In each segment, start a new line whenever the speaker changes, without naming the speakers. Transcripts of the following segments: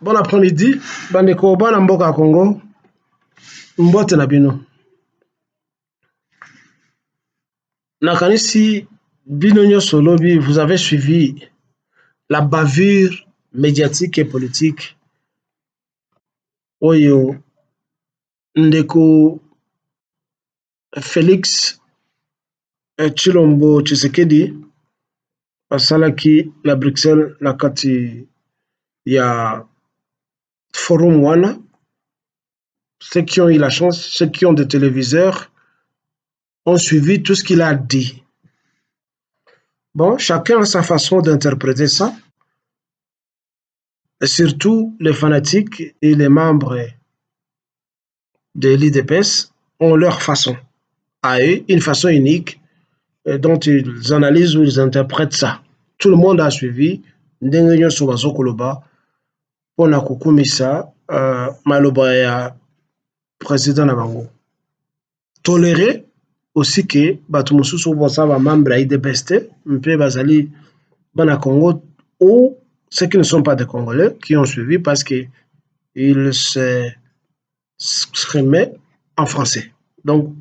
Bon après-midi, bandeko bana mboka Congo, mbote na bino. Nakanisi bino nyonso lobi, vous avez suivi la bavure médiatique et politique oyo ndeko Félix Tshilombo Tshisekedi asalaki na Bruxelles na kati ya forum wana. Ceux qui ont eu la chance, ceux qui ont des téléviseurs, ont suivi tout ce qu'il a dit. Bon, chacun a sa façon d'interpréter ça. Et surtout, les fanatiques et les membres de l'IDPS ont leur façon, à eux, une façon unique dont ils analysent ou ils interprètent ça. Tout le monde a suivi. Ndenge nyonso bazokoloba pona kokumisa maloba ya président na bango. Tolérer aussi que bato mosusu bosa ba membre ya IDPS te mpe bazali bana Congo ou ceux qui ne sont pas des Congolais qui ont suivi parce que ils s'exprimaient en français. Donc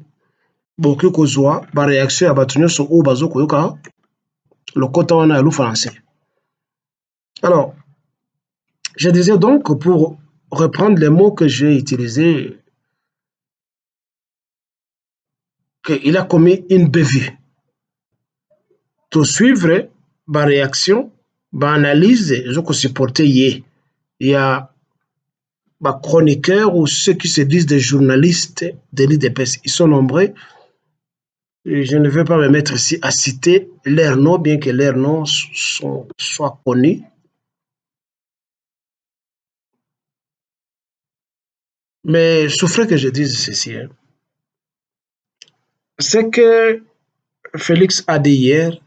beaucoup kozwa ba réaction ya bato nyonso o bazokoyoka lokota wana ya lu français. Alors, je disais donc, pour reprendre les mots que j'ai utilisés, qu'il a commis une bévue. Tout suivre, ma réaction, ma analyse, je peux supporter hier. Il y a ma chroniqueurs ou ceux qui se disent des journalistes de l'IDPS. Ils sont nombreux. Et je ne vais pas me mettre ici à citer leurs noms, bien que leurs noms soient connus. Mais souffrez que je dise ceci. Hein. C'est que Félix a dit hier,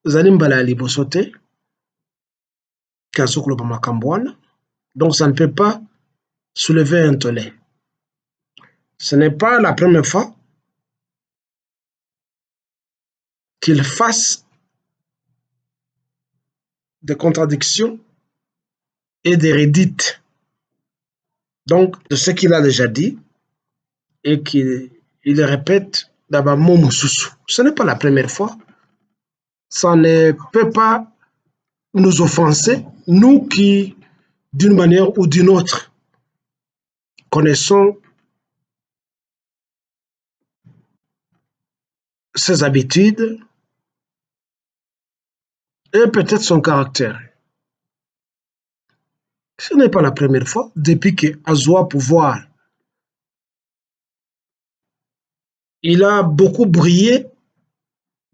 Zalimbala Libosote, Kazoklo Bamakambouane, donc ça ne peut pas soulever un tollé. Ce n'est pas la première fois qu'il fasse des contradictions et des redites donc de ce qu'il a déjà dit et qu'il le répète d'abord Momosusu. Ce n'est pas la première fois. Ça ne peut pas nous offenser, nous qui, d'une manière ou d'une autre, connaissons ses habitudes et peut-être son caractère. Ce n'est pas la première fois, depuis que Azoua pouvoir, il a beaucoup brillé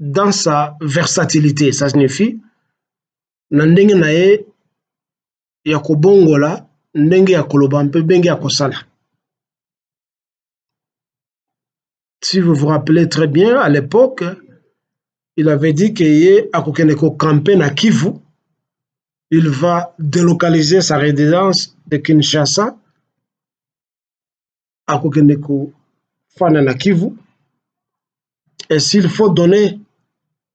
dans sa versatilité. Ça signifie, Nandenge nae ya kobongola, ndenge ya koloba mpe benge ya kosala. Si vous vous rappelez très bien, à l'époque, il avait dit qu'il akokende ko camper na Kivu, il va délocaliser sa résidence de Kinshasa akokende ko fana na Kivu. Et s'il faut donner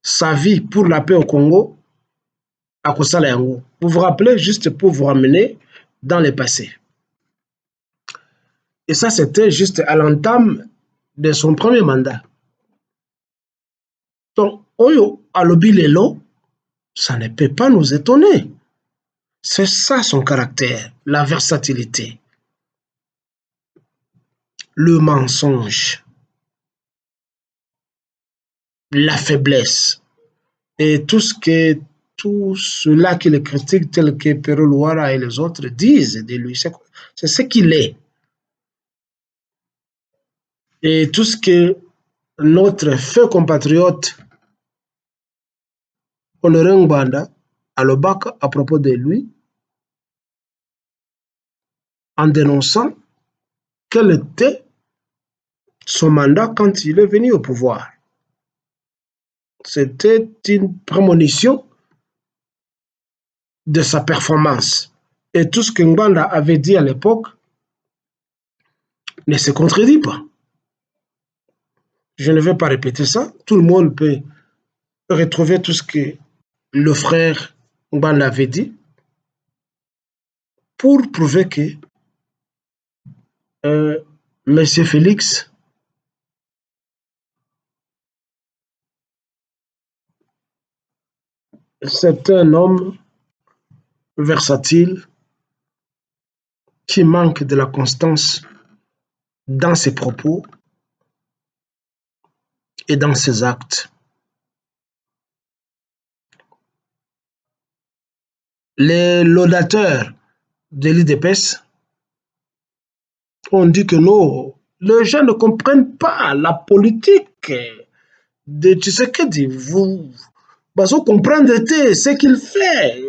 sa vie pour la paix au Congo, akosala yango. Vous vous rappelez, juste pour vous ramener dans le passé. Et ça, c'était juste à l'entame de son premier mandat. Donc, Oyo Alobi Lelo, ça ne peut pas nous étonner. C'est ça son caractère, la versatilité, le mensonge, la faiblesse et tout cela qui le critique, tel que Pero Luara et les autres disent de lui, c'est ce qu'il est. Et tout ce que notre feu compatriote Honoré Ngbanda alobaka à propos de lui, en dénonçant quel était son mandat quand il est venu au pouvoir. C'était une prémonition de sa performance. Et tout ce que Ngbanda avait dit à l'époque ne se contredit pas. Je ne vais pas répéter ça. Tout le monde peut retrouver tout ce que le frère Ngbanda avait dit. pour prouver que M. Félix c'est un homme versatile qui manque de la constance dans ses propos et dans ses actes. Les laudateurs de l'IDPS ont dit que non, les gens ne comprennent pas la politique de Tshisekedi. Vous comprendre ce qu'il fait.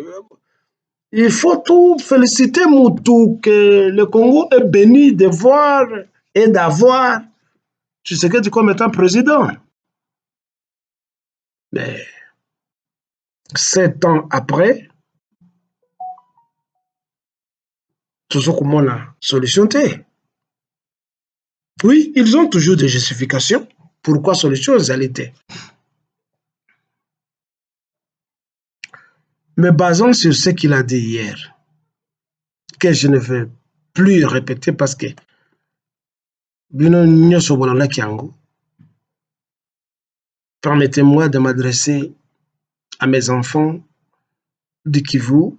Il faut tout féliciter Moutou, que le Congo est béni de voir et d'avoir Tshisekedi comme étant président. Mais 7 ans après, la solution est. Oui, ils ont toujours des justifications. Pourquoi solution elle était. Me basant sur ce qu'il a dit hier, que je ne veux plus répéter parce que permettez-moi de m'adresser à mes enfants du Kivu,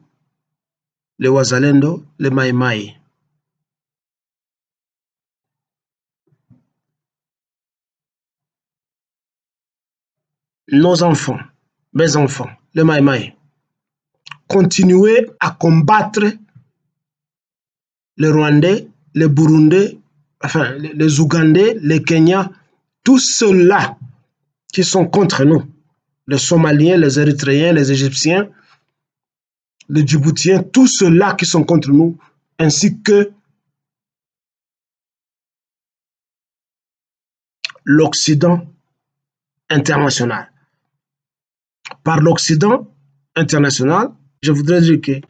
les Wazalendo, les Mai Mai. Nos enfants, mes enfants, les Mai Mai, continuez à combattre les Rwandais, les Burundais, enfin les Ougandais, les Kenyans, tous ceux-là qui sont contre nous, les Somaliens, les Érythréens, les Égyptiens, les Djiboutiens, tous ceux-là qui sont contre nous, ainsi que l'Occident international. Par l'Occident international, je voudrais dire que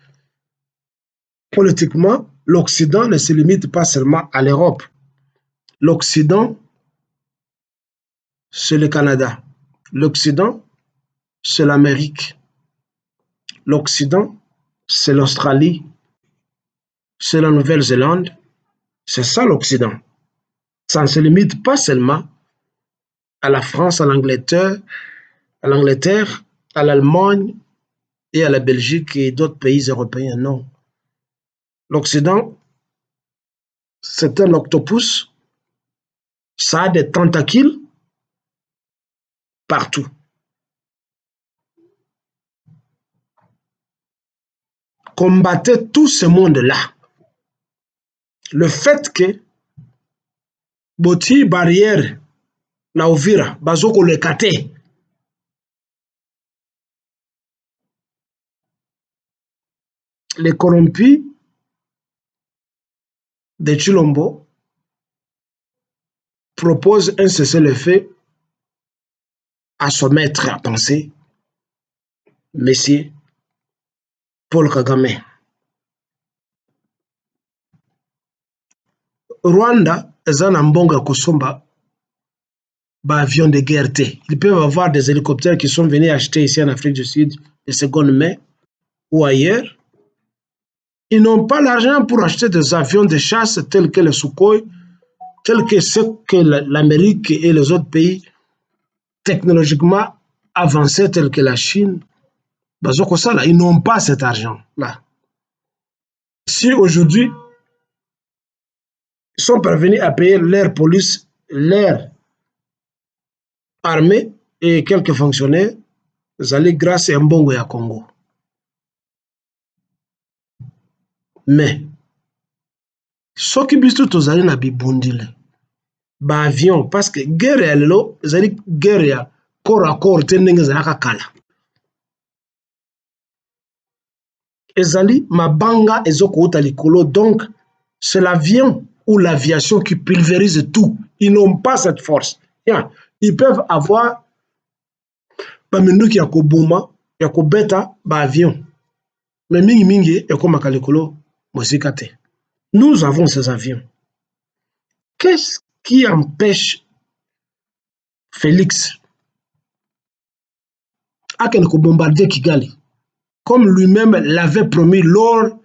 politiquement, l'Occident ne se limite pas seulement à l'Europe. L'Occident, c'est le Canada. L'Occident, c'est l'Amérique. L'Occident, c'est l'Australie. C'est la Nouvelle-Zélande. C'est ça l'Occident. Ça ne se limite pas seulement à la France, à l'Angleterre, à l'Allemagne et à la Belgique et d'autres pays européens. Non. L'Occident, c'est un octopus. Ça a des tentacules partout. Combattez tout ce monde-là. Le fait que Boti barrière na Uvira bazoko le kate. Les corrompus de Chilombo proposent un cessez-le-feu à son maître à penser, Monsieur Paul Kagame. Rwanda, eza mbonga kusomba avions de guerre. Ils peuvent avoir des hélicoptères qui sont venus acheter ici en Afrique du Sud de seconde main ou ailleurs. Ils n'ont pas l'argent pour acheter des avions de chasse tels que le Sukhoi, tels que ceux que l'Amérique et les autres pays technologiquement avancés tels que la Chine. Ils n'ont pas cet argent-là. Si aujourd'hui, ils sont parvenus à payer leur police, leur armée et quelques fonctionnaires, zali grâce à Mbongo ya Congo. Mais, soki biso tozali na bibundile, ba avion, parce que guerre ya lelo, zali guerre ya corps à corps te ndenge zalaka kala. Ezali mabanga ezokouta likolo, donc c'est l'avion ou l'aviation qui pulvérise tout. Ils n'ont pas cette force. Ils peuvent avoir baminduki ya koboma, ya kobeta ba avion. Mais mingi mingi ekomaka likolo mosika te. Nous avons ces avions. Qu'est-ce qui empêche Félix à bombarder Kigali, comme lui-même l'avait promis lors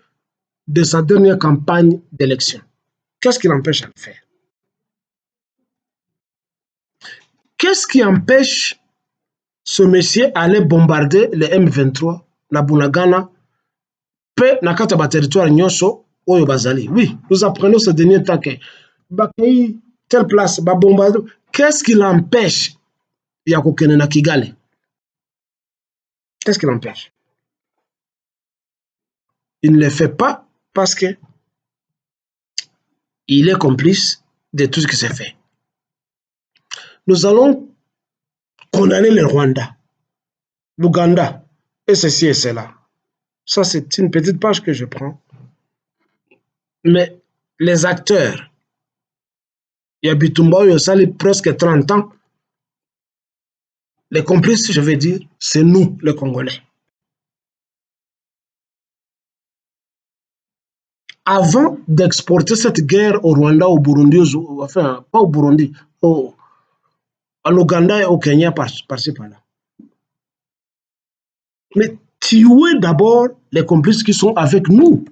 de sa dernière campagne d'élection. Qu'est-ce qui l'empêche à le faire? Qu'est-ce qui empêche ce monsieur d'aller bombarder les M23, la Bunagana, pe na kati ya territoire nyonso oyo bazali? Oui, nous apprenons ce dernier temps que Bakayi, telle place, ba bombarder. Qu'est-ce qui l'empêche ya kokende na Kigali? Qu'est-ce qui l'empêche? Il ne le fait pas parce que il est complice de tout ce qui s'est fait. Nous allons condamner le Rwanda, l'Ouganda, et ceci et cela. Ça, c'est une petite page que je prends. Mais les acteurs, il y a Bitumba, il y a presque 30 ans. Les complices, je vais dire, c'est nous, les Congolais. Avant d'exporter cette guerre au Rwanda, au Burundi, enfin, pas au Burundi, à l'Ouganda et au Kenya, par-ci, par-là. Mais tuer d'abord les complices qui sont avec nous.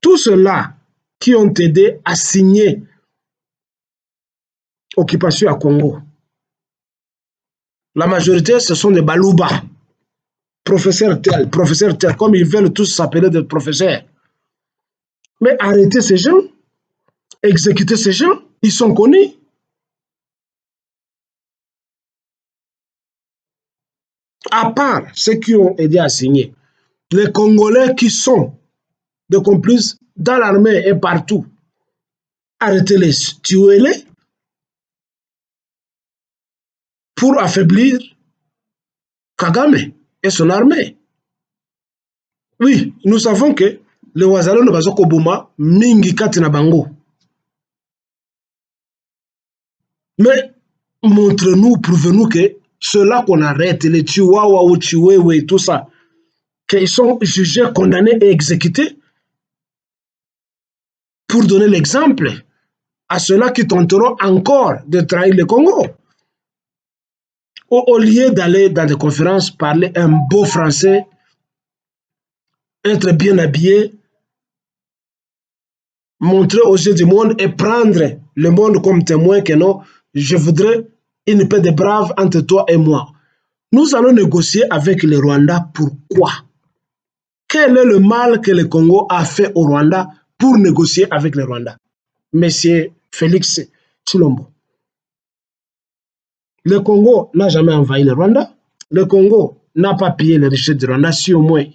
Tous ceux-là qui ont aidé à signer occupation à Congo, la majorité, ce sont des Balouba, professeurs tel, comme ils veulent tous s'appeler des professeurs. Mais arrêter ces gens, exécuter ces gens, ils sont connus. À part ceux qui ont aidé à signer, les Congolais qui sont des complices dans l'armée et partout, arrêtez-les, tuez-les pour affaiblir Kagame et son armée. Oui, nous savons que les Wazalons ne sont pas mingi kati na bango. Mais montrez-nous, prouvez-nous que ceux-là qu'on arrête, les Chihuahua ou Chihuahua et tout ça, qu'ils sont jugés, condamnés et exécutés pour donner l'exemple à ceux-là qui tenteront encore de trahir le Congo. Au lieu d'aller dans des conférences, parler un beau français, être bien habillé, montrer aux yeux du monde et prendre le monde comme témoin que non, je voudrais une paix de braves entre toi et moi. Nous allons négocier avec le Rwanda. Pourquoi? Quel est le mal que le Congo a fait au Rwanda pour négocier avec le Rwanda? Monsieur Félix Tshilombo. Le Congo n'a jamais envahi le Rwanda. Le Congo n'a pas pillé les richesses du Rwanda. Si au moins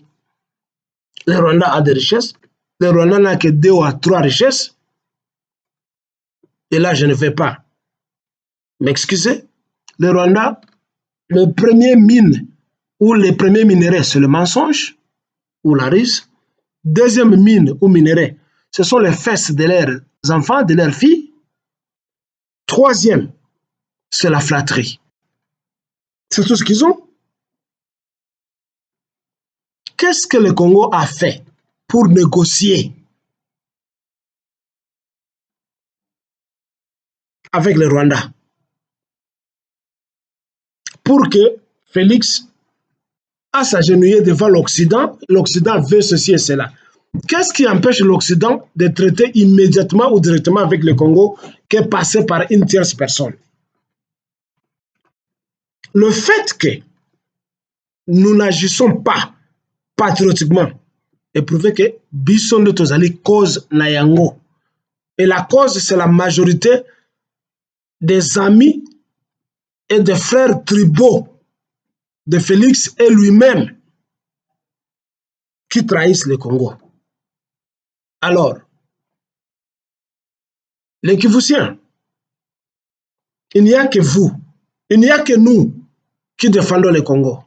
le Rwanda a des richesses, le Rwanda n'a que 2 ou 3 richesses. Et là, je ne vais pas m'excuser. Le Rwanda, le premier mine ou les premiers minéraux, c'est le mensonge ou la ruse. Deuxième mine ou minerai, ce sont les fesses de leurs enfants, de leurs filles. Troisième, c'est la flatterie. C'est tout ce qu'ils ont. Qu'est-ce que le Congo a fait pour négocier avec le Rwanda? Pour que Félix a s'agenouiller devant l'Occident, l'Occident veut ceci et cela. Qu'est-ce qui empêche l'Occident de traiter immédiatement ou directement avec le Congo que passer par une tierce personne? Le fait que nous n'agissons pas patriotiquement et prouver que biso nde tozali cause na yango. Et la cause, c'est la majorité des amis et des frères tribaux de Félix et lui-même qui trahissent le Congo. Alors, les Kivusiens, il n'y a que vous, il n'y a que nous qui défendons le Congo.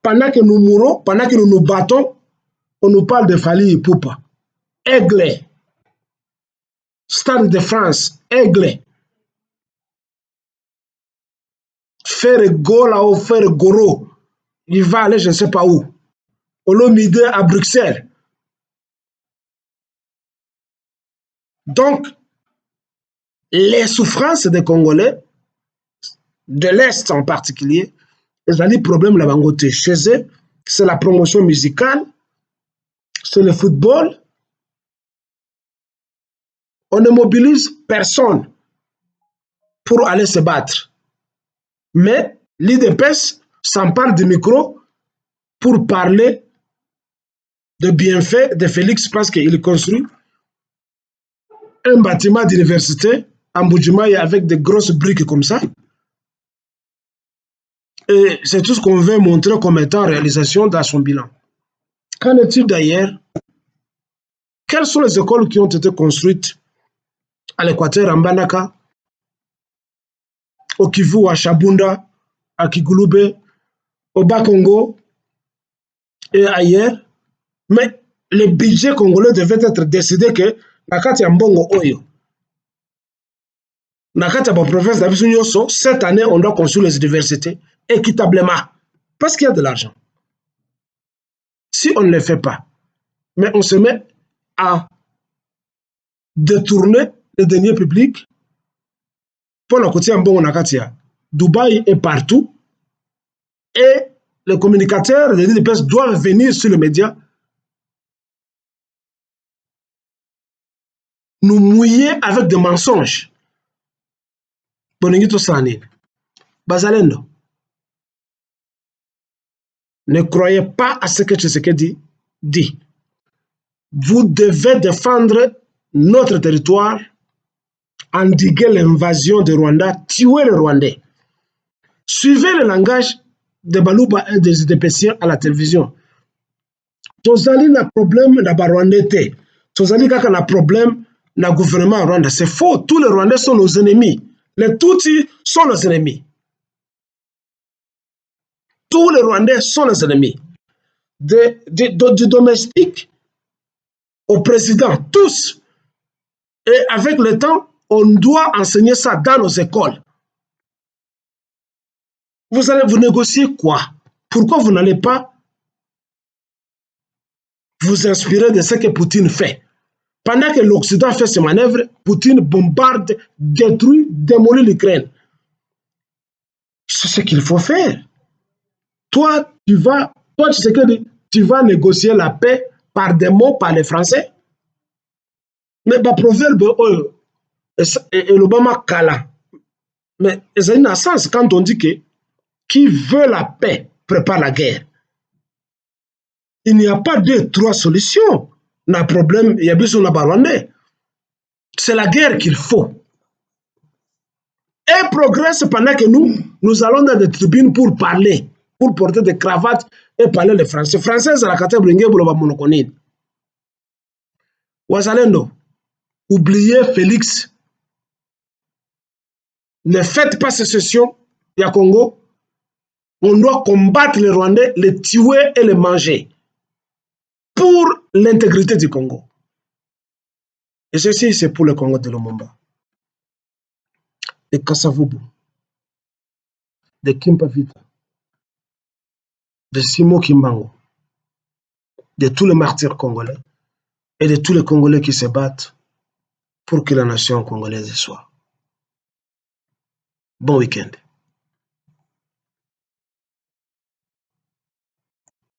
Pendant que nous mourons, pendant que nous nous battons, on nous parle de Fali Ipupa, Aigle, Stade de France, Aigle, faire Gola ou faire Goro, il va aller je ne sais pas où. Olomide à Bruxelles. Donc, les souffrances des Congolais, de l'Est en particulier, ils ont des problèmes là-bas chez eux, c'est la promotion musicale, c'est le football. On ne mobilise personne pour aller se battre. Mais l'IDPS s'empare du micro pour parler de bienfaits de Félix parce qu'il construit un bâtiment d'université en Bujumaï avec de grosses briques comme ça. Et c'est tout ce qu'on veut montrer comme étant réalisation dans son bilan. Qu'en est-il d'ailleurs? Quelles sont les écoles qui ont été construites à l'Équateur, en Banaka, au Kivu, à Chabunda, à Kigulube, au Bas-Congo et ailleurs? Mais le budget congolais devait être décidé que Nakati Mbongo Oyo, Nakati province d'Abisson, cette année, on doit construire les universités équitablement parce qu'il y a de l'argent. Si on ne le fait pas, mais on se met à détourner les deniers publics pour le côté Mbongo Nakatia. Dubaï est partout et les communicateurs de l'IDPS doivent venir sur les médias nous mouiller avec des mensonges. Boningito Sani, Bazalendo, ne croyez pas à ce que Tshisekedi dit. Vous devez défendre notre territoire, endiguer l'invasion du Rwanda, tuer le Rwandais. Suivez le langage de Balouba et des IDPSiens à la télévision. Tozali na problème na Rwandais te. Tozali kaka na problème na gouvernement Rwanda. C'est faux. Tous les Rwandais sont nos ennemis. Les Tutsis sont nos ennemis. Tous les Rwandais sont nos ennemis. Du domestique au président, tous. Et avec le temps, on doit enseigner ça dans nos écoles. Vous allez vous négocier quoi? Pourquoi vous n'allez pas vous inspirer de ce que Poutine fait? Pendant que l'Occident fait ses manœuvres, Poutine bombarde, détruit, démolit l'Ukraine. C'est ce qu'il faut faire. Toi, tu sais que tu vas négocier la paix par des mots, par les Français. Mais le proverbe, et l'Obama Kala. Mais ça a un sens quand on dit que qui veut la paix prépare la guerre. Il n'y a pas deux, trois solutions. Il y a un problème, il y a besoin de Rwandais. C'est la guerre qu'il faut. Et progresse pendant que nous allons dans des tribunes pour parler, pour porter des cravates et parler le français. Français, c'est la catégorie de monoconide. Wazalendo, oubliez Félix. Ne faites pas sécession, il y a Congo. On doit combattre les Rwandais, les tuer et les manger pour l'intégrité du Congo. Et ceci, c'est pour le Congo de Lumumba, de Kassavubu, de Kimpavita, de Simo Kimbangu, de tous les martyrs congolais et de tous les Congolais qui se battent pour que la nation congolaise soit. Bon week-end.